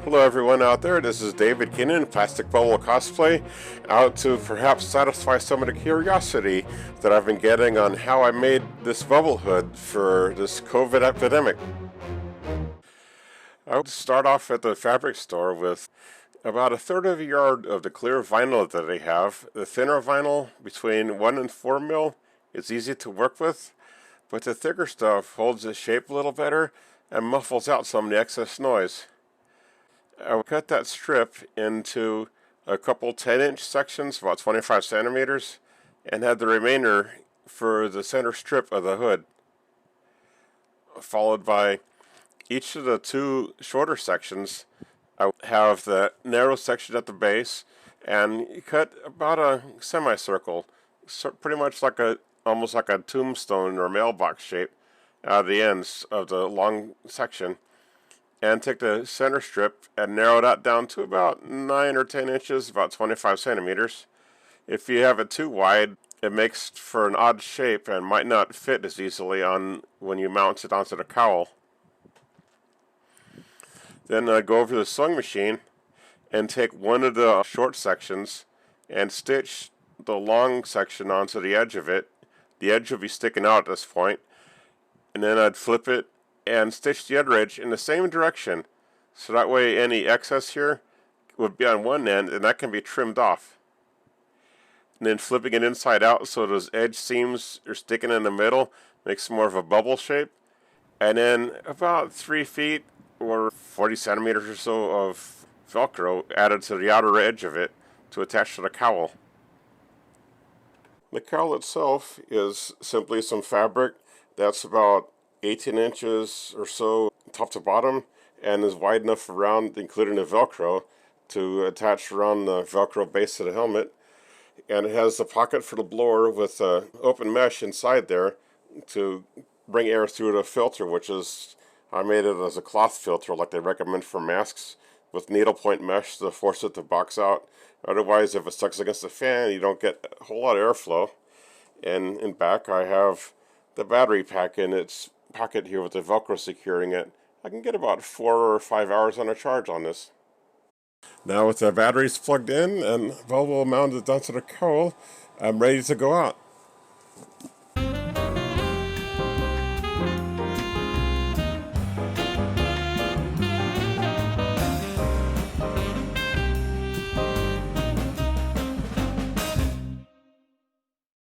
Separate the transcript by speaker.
Speaker 1: Hello everyone out there, this is David Kinnan, Plastic Bubble Cosplay, out to perhaps satisfy some of the curiosity that I've been getting on how I made this bubble hood for this COVID epidemic. I would start off at the fabric store with about a third of a yard of the clear vinyl that they have. The thinner vinyl, between 1 and 4 mil, is easy to work with, but the thicker stuff holds its shape a little better and muffles out some of the excess noise. I would cut that strip into a couple 10-inch sections, about 25 centimeters, and had the remainder for the center strip of the hood, followed by each of the two shorter sections. I would have the narrow section at the base and cut about a semicircle, so pretty much like almost like a tombstone or mailbox shape out of the ends of the long section, and take the center strip and narrow that down to about 9 or 10 inches, about 25 centimeters. If you have it too wide, it makes for an odd shape and might not fit as easily on when you mount it onto the cowl. Then go over to the sewing machine and take one of the short sections and stitch the long section onto the edge of it. The edge will be sticking out at this point, and then I'd flip it and stitch the other edge in the same direction, so that way any excess here would be on one end and that can be trimmed off. And then flipping it inside out so those edge seams are sticking in the middle makes more of a bubble shape. And then about 3 feet or 40 centimeters or so of Velcro added to the outer edge of it to attach to the cowl. The cowl itself is simply some fabric that's about 18 inches or so top to bottom and is wide enough around, including the Velcro, to attach around the Velcro base of the helmet. And it has a pocket for the blower with an open mesh inside there to bring air through the filter, which is, I made it as a cloth filter like they recommend for masks, with needlepoint mesh to force it to box out. Otherwise, if it sucks against the fan, you don't get a whole lot of airflow. And in back, I have the battery pack in its pocket here with the Velcro securing it. I can get about 4 or 5 hours on a charge on this. Now with the batteries plugged in and bubble mounted onto the cowl, I'm ready to go out.